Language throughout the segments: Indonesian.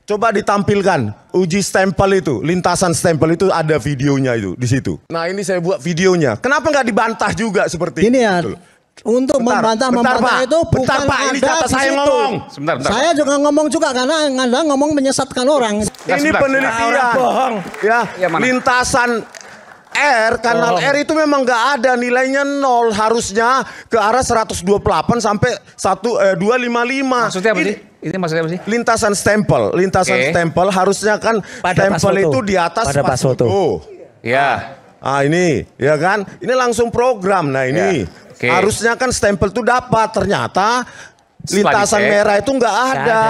Coba ditampilkan uji stempel itu, lintasan stempel itu ada videonya itu di situ. Nah ini saya buat videonya. Kenapa nggak dibantah juga seperti ini ya? Gitu? Untuk membantah itu bukan Pak, ini jatah saya ngomong. Sebentar. Saya juga ngomong juga karena Anda ngomong menyesatkan orang. Ini penelitian. Bohong. Ya, lintasan R, kanal R itu memang nggak ada, nilainya 0, harusnya ke arah 128 sampai 255. Maksudnya apa sih? Ini maksudnya apa sih? Lintasan stempel harusnya kan pada stempel itu di atas pada pas foto. Ya. Ah ini, ya kan? Ini langsung program. Nah ini harusnya kan stempel itu dapat, ternyata lintasan merah itu nggak ada.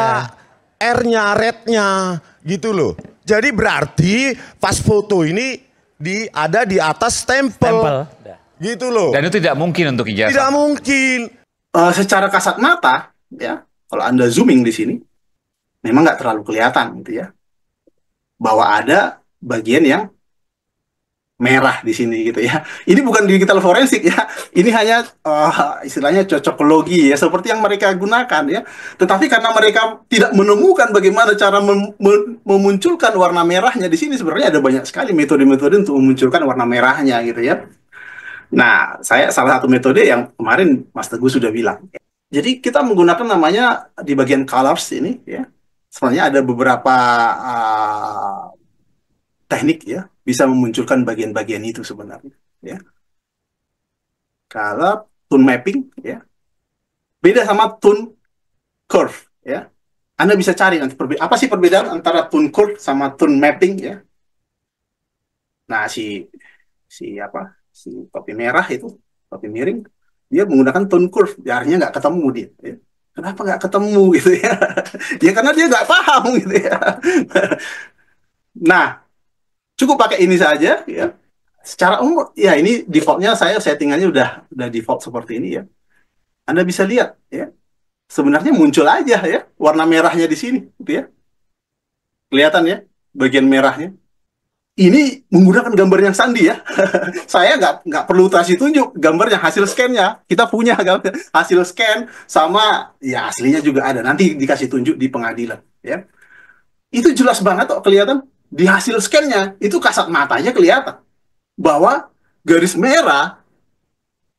R-nya, red-nya, gitu loh. Jadi berarti pas foto ini ada di atas stempel. Gitu loh. Dan itu tidak mungkin untuk ijazah. Tidak mungkin. Secara kasat mata, ya, kalau Anda zooming di sini, memang nggak terlalu kelihatan gitu ya, bahwa ada bagian yang merah di sini gitu ya. Ini bukan digital forensik ya. Ini hanya istilahnya cocokologi ya, seperti yang mereka gunakan ya. Tetapi karena mereka tidak menemukan bagaimana cara memunculkan warna merahnya di sini, sebenarnya ada banyak sekali metode-metode untuk memunculkan warna merahnya gitu ya. Nah, saya salah satu metode yang kemarin Mas Teguh sudah bilang. Jadi kita menggunakan namanya di bagian colors ini ya. Sebenarnya ada beberapa teknik ya, bisa memunculkan bagian-bagian itu sebenarnya ya. Kalau tone mapping ya, beda sama tone curve ya. Anda bisa cari nanti apa sih perbedaan antara tone curve sama tone mapping ya. Nah, si topi merah itu, topi miring, dia menggunakan tone curve, artinya nggak ketemu dia ya. Kenapa nggak ketemu gitu ya? Ya karena dia nggak paham gitu ya. Nah, cukup pakai ini saja ya. Secara umum ya, ini defaultnya saya settingannya udah default seperti ini ya. Anda bisa lihat ya. Sebenarnya muncul aja ya warna merahnya di sini gitu ya. Kelihatan ya bagian merahnya. Ini menggunakan gambar yang sandi ya. Saya nggak perlu kasih tunjuk gambarnya, hasil scan-nya. Kita punya hasil scan sama ya aslinya juga ada. Nanti dikasih tunjuk di pengadilan ya. Itu jelas banget kok kelihatan. Di hasil scan-nya itu kasat matanya kelihatan bahwa garis merah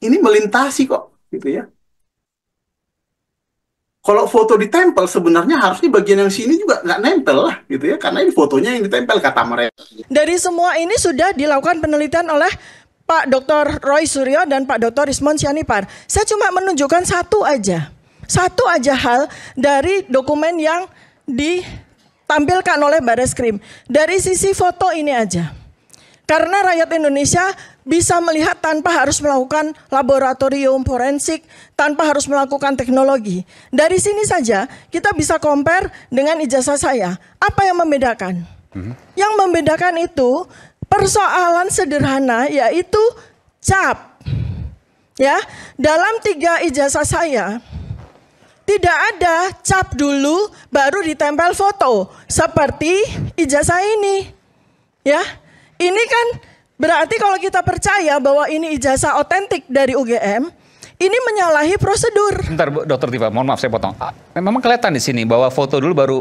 ini melintasi kok gitu ya. Kalau foto ditempel sebenarnya harusnya bagian yang sini juga nggak nempel lah gitu ya, karena ini fotonya yang ditempel kata mereka. Dari semua ini sudah dilakukan penelitian oleh Pak Dr. Roy Suryo dan Pak Dr. Rismond Sianipar. Saya cuma menunjukkan satu aja hal dari dokumen yang ditampilkan oleh Barreskrim. Dari sisi foto ini aja. Karena rakyat Indonesia bisa melihat tanpa harus melakukan laboratorium forensik, tanpa harus melakukan teknologi. Dari sini saja kita bisa compare dengan ijazah saya. Apa yang membedakan? Yang membedakan itu persoalan sederhana, yaitu cap. Ya, dalam 3 ijazah saya tidak ada cap dulu baru ditempel foto seperti ijazah ini. Ya. Ini kan berarti kalau kita percaya bahwa ini ijazah otentik dari UGM, ini menyalahi prosedur. Bentar, Dokter Tifa, mohon maaf saya potong. Memang kelihatan di sini bahwa foto dulu baru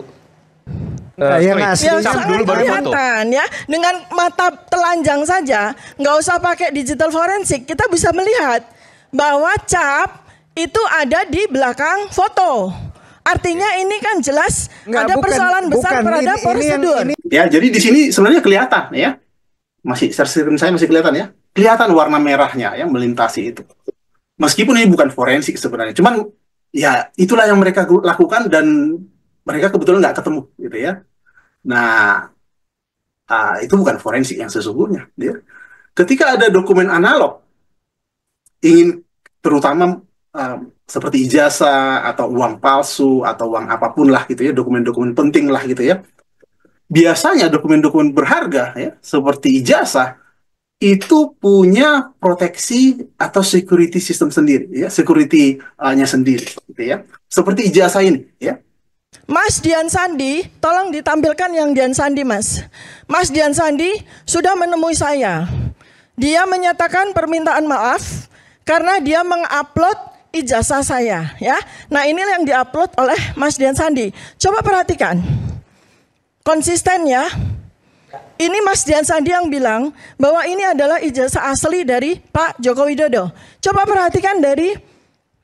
sangat dulu baru foto. Ya, dengan mata telanjang saja, nggak usah pakai digital forensik, kita bisa melihat bahwa cap itu ada di belakang foto. Artinya ini kan jelas ada persoalan besar terhadap prosedur. Ya, jadi di sini sebenarnya kelihatan ya. Masih screen saya masih kelihatan ya. Kelihatan warna merahnya yang melintasi itu. Meskipun ini bukan forensik sebenarnya. Cuman ya itulah yang mereka lakukan dan mereka kebetulan nggak ketemu gitu ya. Nah, itu bukan forensik yang sesungguhnya. Ya. Ketika ada dokumen analog, ingin terutama seperti ijazah atau uang palsu atau uang apapun lah gitu ya, dokumen-dokumen penting lah gitu ya. Biasanya dokumen-dokumen berharga ya seperti ijazah itu punya proteksi atau security system sendiri ya, security-nya sendiri gitu ya. Seperti ijazah ini ya. Mas Dian Sandi, tolong ditampilkan yang Dian Sandi, Mas. Mas Dian Sandi sudah menemui saya. Dia menyatakan permintaan maaf karena dia mengupload ijazah saya ya. Nah, ini yang diupload oleh Mas Dian Sandi. Coba perhatikan. konsisten ya. Ini Mas Dian Sandi yang bilang bahwa ini adalah ijazah asli dari Pak Joko Widodo. Coba perhatikan dari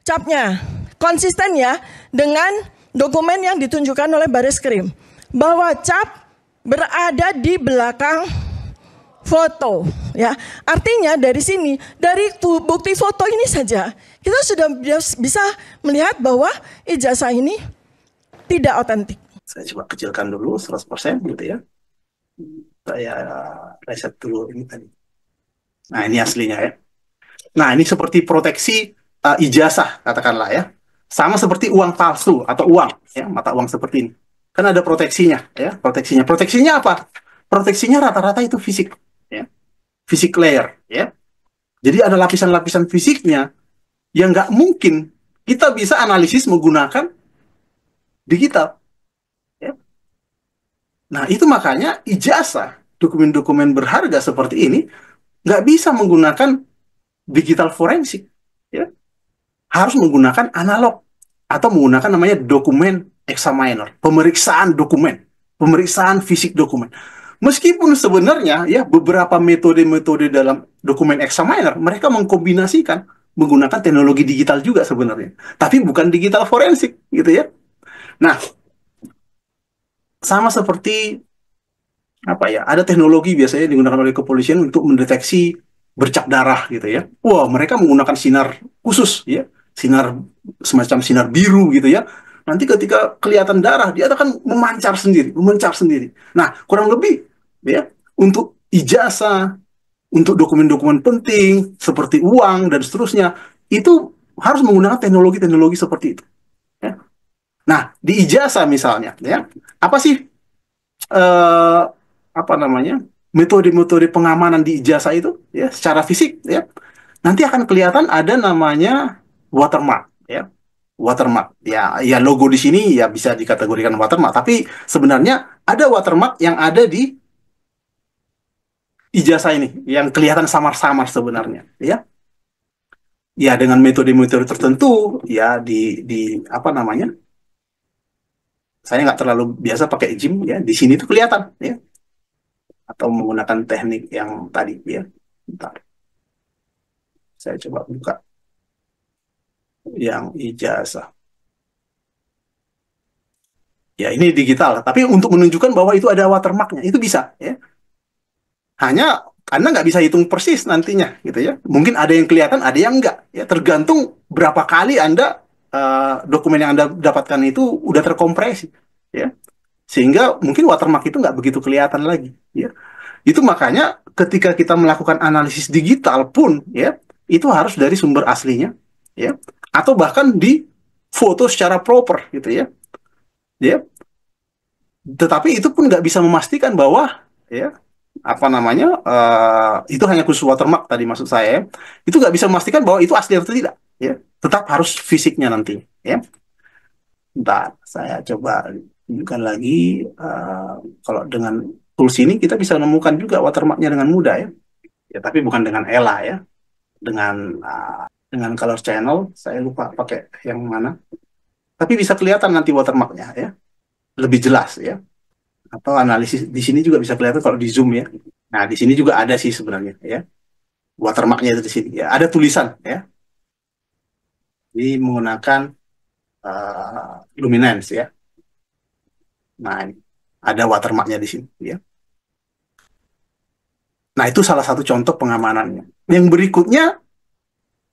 capnya. Konsisten ya dengan dokumen yang ditunjukkan oleh Bareskrim. Bahwa cap berada di belakang foto ya. Artinya dari sini, dari bukti foto ini saja kita sudah bisa melihat bahwa ijazah ini tidak otentik. Saya coba kecilkan dulu 100% gitu ya. Saya reset dulu ini tadi. Nah, ini aslinya ya. Nah, ini seperti proteksi ijazah katakanlah ya. Sama seperti uang palsu atau uang ya, mata uang seperti ini. Kan ada proteksinya ya, proteksinya. Proteksinya apa? Proteksinya rata-rata itu fisik ya. Fisik layer ya. Jadi ada lapisan-lapisan fisiknya yang nggak mungkin kita bisa analisis menggunakan digital. Ya. Nah, itu makanya ijazah, dokumen-dokumen berharga seperti ini nggak bisa menggunakan digital forensik. Ya. Harus menggunakan analog atau menggunakan namanya dokumen examiner, pemeriksaan dokumen, pemeriksaan fisik dokumen. Meskipun sebenarnya ya beberapa metode-metode dalam dokumen examiner mereka mengkombinasikan menggunakan teknologi digital juga sebenarnya, tapi bukan digital forensik gitu ya. Nah, sama seperti apa ya? Ada teknologi biasanya digunakan oleh kepolisian untuk mendeteksi bercak darah gitu ya. Wah, mereka menggunakan sinar khusus ya, sinar semacam sinar biru gitu ya. Nanti ketika kelihatan darah dia akan memancar sendiri, memancar sendiri. Nah, kurang lebih ya untuk ijazah, untuk dokumen-dokumen penting seperti uang dan seterusnya itu harus menggunakan teknologi-teknologi seperti itu. Ya. Nah, di ijazah misalnya, ya, apa sih apa namanya metode-metode pengamanan di ijazah itu, ya, secara fisik, ya, nanti akan kelihatan ada namanya watermark, ya, watermark, ya, ya logo di sini ya bisa dikategorikan watermark, tapi sebenarnya ada watermark yang ada di ijazah ini, yang kelihatan samar-samar sebenarnya, ya. Ya dengan metode-metode tertentu, ya di apa namanya? Saya nggak terlalu biasa pakai gym ya, di sini tuh kelihatan ya, atau menggunakan teknik yang tadi ya. Bentar, saya coba buka yang ijazah. Ya ini digital, tapi untuk menunjukkan bahwa itu ada watermarknya itu bisa ya. Hanya Anda nggak bisa hitung persis nantinya gitu ya. Mungkin ada yang kelihatan, ada yang enggak ya. Tergantung berapa kali Anda dokumen yang Anda dapatkan itu udah terkompresi ya. Sehingga mungkin watermark itu nggak begitu kelihatan lagi ya. Itu makanya ketika kita melakukan analisis digital pun ya, itu harus dari sumber aslinya ya, atau bahkan di foto secara proper gitu ya. Ya. Tetapi itu pun nggak bisa memastikan bahwa ya apa namanya itu hanya khusus watermark tadi maksud saya ya. Itu nggak bisa memastikan bahwa itu asli atau tidak ya. Tetap harus fisiknya nanti ya. Bentar, saya coba tunjukkan lagi kalau dengan tools ini kita bisa menemukan juga watermarknya dengan mudah ya. Ya tapi bukan dengan ELA ya. Dengan color channel saya lupa pakai yang mana. Tapi bisa kelihatan nanti watermarknya ya. Lebih jelas ya. Atau analisis di sini juga bisa kelihatan kalau di zoom ya. Nah, di sini juga ada sih sebenarnya ya. Watermarknya itu di sini ya. Ada tulisan ya. Ini menggunakan luminance ya. Nah, ini ada watermarknya di sini ya. Nah, itu salah satu contoh pengamanannya. Yang berikutnya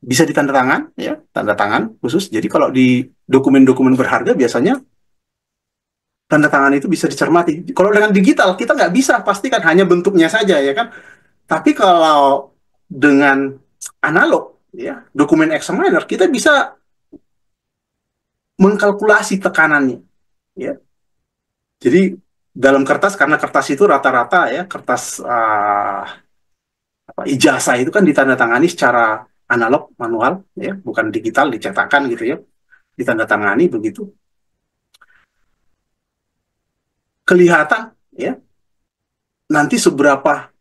bisa ditanda tangan ya, tanda tangan khusus. Jadi kalau di dokumen-dokumen berharga biasanya tanda tangan itu bisa dicermati. Kalau dengan digital kita nggak bisa pastikan hanya bentuknya saja ya kan. Tapi kalau dengan analog ya, dokumen examiner kita bisa mengkalkulasi tekanannya ya. Jadi dalam kertas, karena kertas itu rata-rata ya kertas ijazah itu kan ditandatangani secara analog manual ya, bukan digital dicetakkan gitu ya, ditandatangani begitu. Kelihatan ya nanti seberapa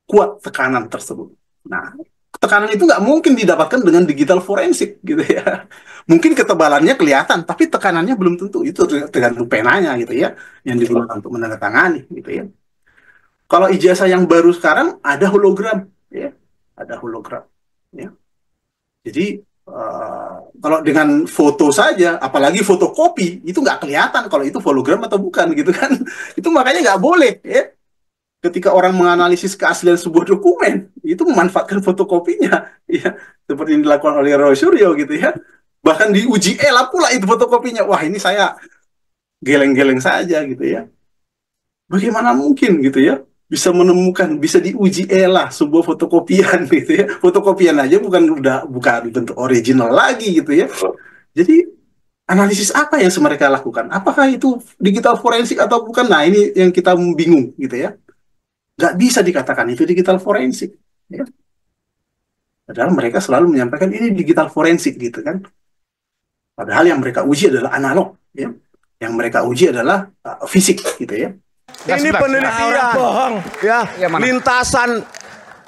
kuat tekanan tersebut. Nah, tekanan itu nggak mungkin didapatkan dengan digital forensik gitu ya. Mungkin ketebalannya kelihatan, tapi tekanannya belum tentu. Itu tergantung penanya gitu ya, yang digunakan untuk menandatangani gitu ya. Kalau ijazah yang baru sekarang ada hologram, ya, ada hologram. Ya. Jadi kalau dengan foto saja, apalagi fotokopi, itu nggak kelihatan kalau itu hologram atau bukan gitu kan. Itu makanya nggak boleh ya. Ketika orang menganalisis keaslian sebuah dokumen, itu memanfaatkan fotokopinya, ya, seperti yang dilakukan oleh Roy Suryo gitu ya. Bahkan diuji ELA pula itu fotokopinya. Wah, ini saya geleng-geleng saja gitu ya. Bagaimana mungkin gitu ya bisa menemukan, bisa diuji ELA sebuah fotokopian gitu ya. Fotokopian aja bukan bentuk original lagi gitu ya. Jadi analisis apa yang mereka lakukan? Apakah itu digital forensik atau bukan? Nah, ini yang kita bingung gitu ya. Nggak bisa dikatakan itu digital forensik. Ya. Padahal mereka selalu menyampaikan ini digital forensik gitu kan. Padahal yang mereka uji adalah analog. Ya. Yang mereka uji adalah fisik gitu ya. Ini penelitian. Ya, lintasan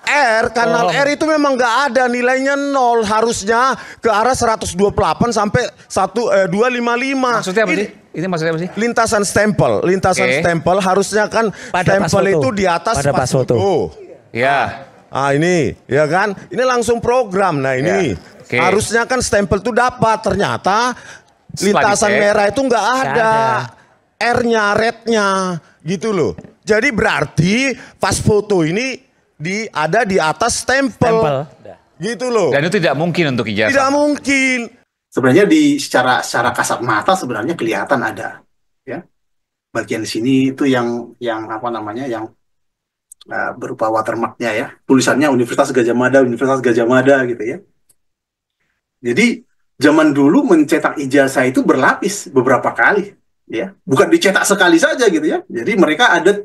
R, kanal R itu memang nggak ada, nilainya 0, harusnya ke arah 128 sampai 255. Maksudnya apa sih? Ini maksudnya apa sih? Lintasan stempel harusnya kan pada stempel itu di atas pas foto. Ya. Ah, ini, ya kan? Ini langsung program. Nah, ini harusnya kan stempel itu dapat, ternyata lintasan merah itu nggak ada. R-nya, red-nya, gitu loh. Jadi berarti pas foto ini ada di atas stempel. Gitu loh. Dan itu tidak mungkin untuk ijazah. Tidak mungkin. Sebenarnya secara kasat mata sebenarnya kelihatan ada, ya. Bagian sini itu yang apa namanya, yang berupa watermarknya ya. Tulisannya Universitas Gadjah Mada gitu ya. Jadi zaman dulu mencetak ijazah itu berlapis beberapa kali, ya. Bukan dicetak sekali saja gitu ya. Jadi mereka ada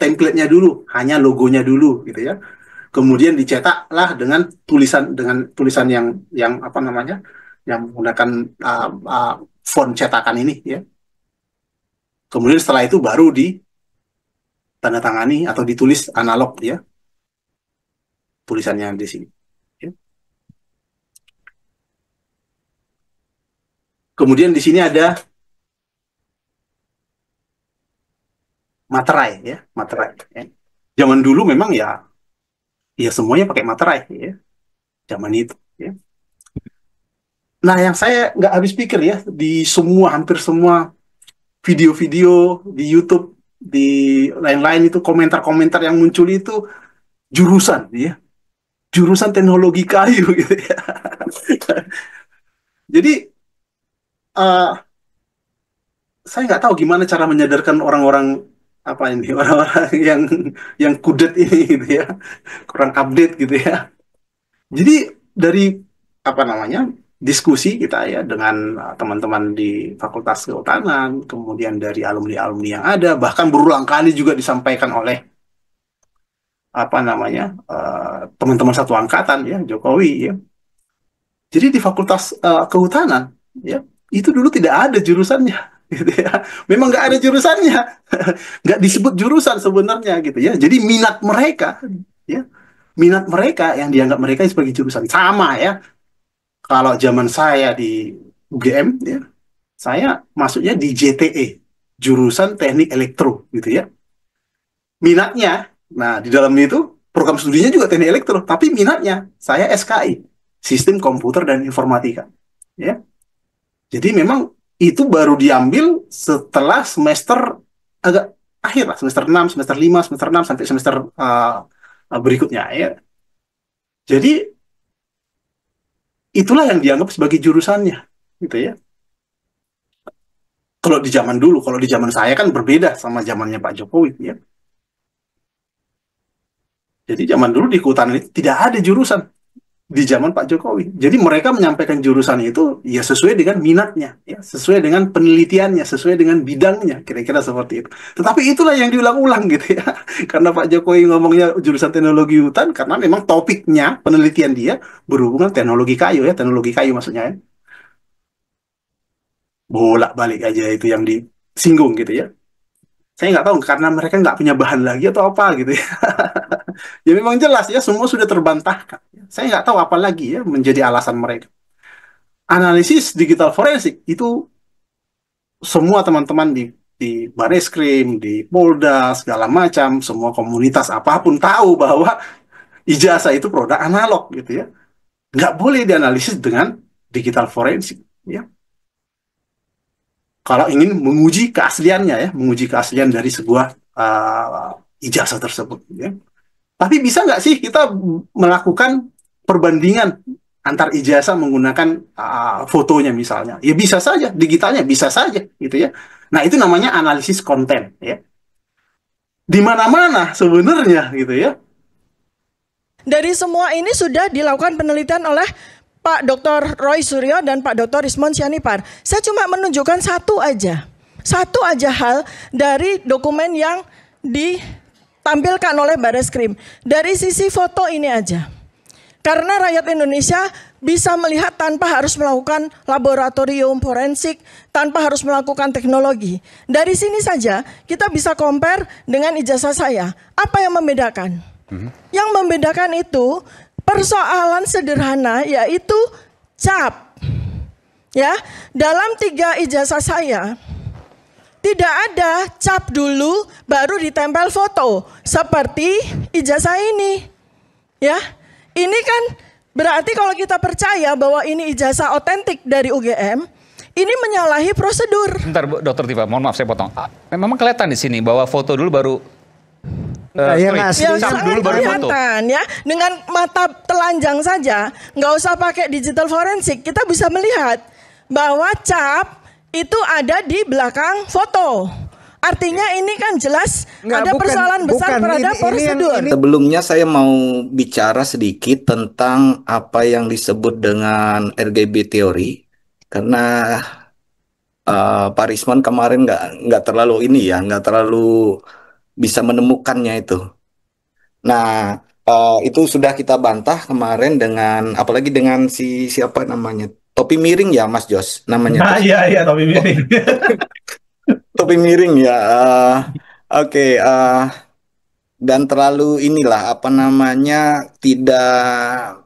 template-nya dulu, hanya logonya dulu gitu ya. Kemudian dicetaklah dengan tulisan yang apa namanya, yang menggunakan font cetakan ini ya. Kemudian setelah itu baru ditandatangani atau ditulis analog ya, tulisannya di sini. Ya. Kemudian di sini ada materai ya, materai. Ya. Zaman dulu memang ya semuanya pakai materai ya, zaman itu ya. Nah, yang saya nggak habis pikir ya, di hampir semua video-video di YouTube, di lain-lain itu komentar-komentar yang muncul itu jurusan ya, jurusan teknologi kayu gitu ya. Jadi saya nggak tahu gimana cara menyadarkan orang-orang yang kudet ini gitu ya, kurang update gitu ya. Jadi dari apa namanya, diskusi kita ya dengan teman-teman di Fakultas Kehutanan, kemudian dari alumni-alumni yang ada, bahkan berulang kali juga disampaikan oleh apa namanya, teman-teman satu angkatan ya, Jokowi ya. Jadi di Fakultas Kehutanan ya, itu dulu tidak ada jurusannya. Gitu ya. Memang nggak ada jurusannya, nggak disebut jurusan sebenarnya gitu ya. Jadi minat mereka yang dianggap mereka sebagai jurusan sama ya. Kalau zaman saya di UGM ya, saya masuknya di JTE, jurusan Teknik Elektro gitu ya. Minatnya, nah di dalam itu program studinya juga Teknik Elektro, tapi minatnya saya SKI, Sistem Komputer dan Informatika ya. Jadi memang itu baru diambil setelah semester agak akhir lah, semester 6, semester 5, semester 6 sampai semester berikutnya ya. Jadi itulah yang dianggap sebagai jurusannya gitu ya. Kalau di zaman dulu, kalau di zaman saya kan berbeda sama zamannya Pak Jokowi ya. Jadi zaman dulu di Kehutanan itu tidak ada jurusan di zaman Pak Jokowi. Jadi mereka menyampaikan jurusan itu ya sesuai dengan minatnya, ya, sesuai dengan penelitiannya, sesuai dengan bidangnya, kira-kira seperti itu. Tetapi itulah yang diulang-ulang gitu ya. Karena Pak Jokowi ngomongnya jurusan teknologi hutan, karena memang topiknya, penelitian dia berhubungan teknologi kayu ya, teknologi kayu maksudnya ya. Bolak-balik aja itu yang disinggung gitu ya. Saya nggak tahu karena mereka nggak punya bahan lagi atau apa gitu ya. Ya memang jelas ya, semua sudah terbantahkan. Saya nggak tahu apa lagi ya menjadi alasan mereka. Analisis digital forensik itu semua teman-teman di Bareskrim, di Polda, segala macam, semua komunitas apapun tahu bahwa ijazah itu produk analog gitu ya. Nggak boleh dianalisis dengan digital forensik ya. Kalau ingin menguji keasliannya ya, menguji keaslian dari sebuah ijazah tersebut ya. Tapi bisa nggak sih kita melakukan perbandingan antar ijazah menggunakan fotonya misalnya? Ya bisa saja, digitalnya bisa saja gitu ya. Nah itu namanya analisis konten ya. Di mana-mana sebenarnya gitu ya. Dari semua ini sudah dilakukan penelitian oleh Pak Dr. Roy Suryo dan Pak Dr. Ismon Sianipar. Saya cuma menunjukkan satu aja hal dari dokumen yang ditampilkan oleh Bareskrim. Dari sisi foto ini aja. Karena rakyat Indonesia bisa melihat tanpa harus melakukan laboratorium forensik, tanpa harus melakukan teknologi. Dari sini saja kita bisa compare dengan ijazah saya. Apa yang membedakan? Yang membedakan itu persoalan sederhana, yaitu cap. Ya, dalam 3 ijazah saya tidak ada cap dulu baru ditempel foto seperti ijazah ini. Ya. Ini kan berarti kalau kita percaya bahwa ini ijazah otentik dari UGM, ini menyalahi prosedur. Bentar, Dokter Tifa, mohon maaf saya potong. Memang kelihatan di sini bahwa foto dulu baru yang Ya, asli sangat dulu baru foto. kelihatan ya. Dengan mata telanjang saja, nggak usah pakai digital forensik, kita bisa melihat bahwa cap itu ada di belakang foto. Artinya ini kan jelas ada persoalan besar terhadap prosedur. Sebelumnya saya mau bicara sedikit tentang apa yang disebut dengan RGB teori, karena Pak Risman kemarin nggak terlalu nggak terlalu bisa menemukannya itu. Nah, itu sudah kita bantah kemarin dengan apalagi dengan siapa namanya, topi miring ya Mas Jos namanya. Nah, iya topi miring. Topi miring ya. Oke. Dan terlalu apa namanya, tidak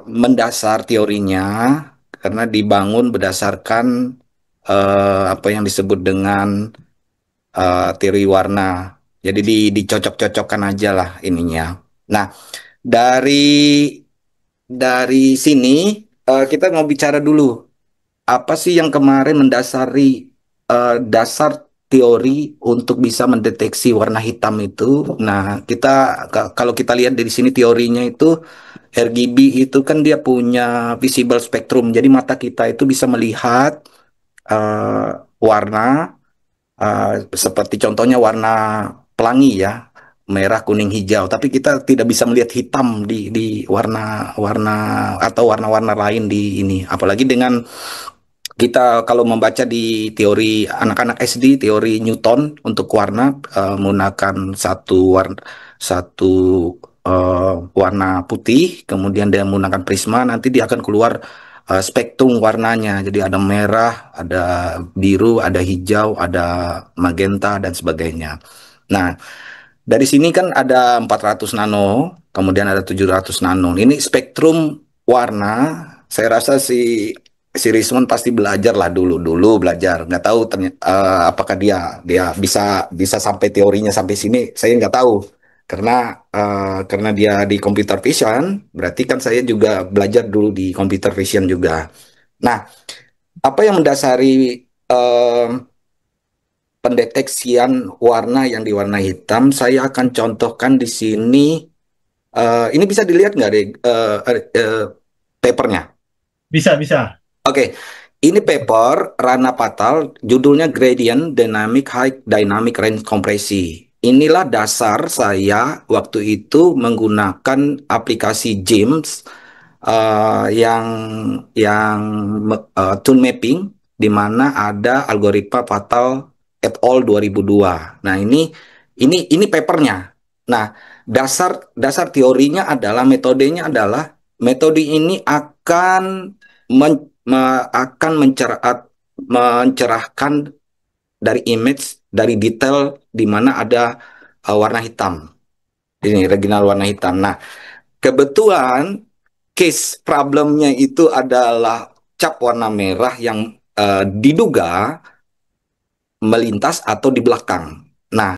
mendasar teorinya karena dibangun berdasarkan apa yang disebut dengan teori warna. Jadi dicocok-cocokkan aja lah ininya. Nah, dari sini kita mau bicara dulu apa sih yang kemarin mendasari dasar teori untuk bisa mendeteksi warna hitam itu. Nah, kalau kita lihat dari sini teorinya itu RGB itu kan dia punya visible spectrum. Jadi mata kita itu bisa melihat warna seperti contohnya warna pelangi ya, merah, kuning, hijau. Tapi kita tidak bisa melihat hitam di warna-warna atau warna-warna lain di ini. Apalagi dengan kita kalau membaca di teori anak-anak SD, teori Newton untuk warna menggunakan satu warna putih, kemudian dia menggunakan prisma, nanti dia akan keluar spektrum warnanya. Jadi ada merah, ada biru, ada hijau, ada magenta dan sebagainya. Nah, dari sini kan ada 400 nano, kemudian ada 700 nano. Ini spektrum warna. Saya rasa si Rismon pasti belajar lah dulu belajar. Nggak tahu apakah dia bisa sampai teorinya sampai sini. Saya nggak tahu karena dia di computer vision. Berarti kan saya juga belajar dulu di computer vision juga. Nah, apa yang mendasari pendeteksian warna yang diwarna hitam? Saya akan contohkan di sini. Ini bisa dilihat nggak deh papernya? Bisa. Oke, ini paper Rana Patal, judulnya Gradient Dynamic High Dynamic Range Compresi. Inilah dasar saya waktu itu menggunakan aplikasi JIMS yang tune mapping, di mana ada algoritma Patal et al. 2002. Nah, ini papernya. Nah, dasar teorinya adalah metode ini akan mencerahkan dari image, dari detail di mana ada warna hitam. Ini regional warna hitam. Nah, kebetulan case problemnya itu adalah cap warna merah yang diduga melintas atau di belakang. Nah,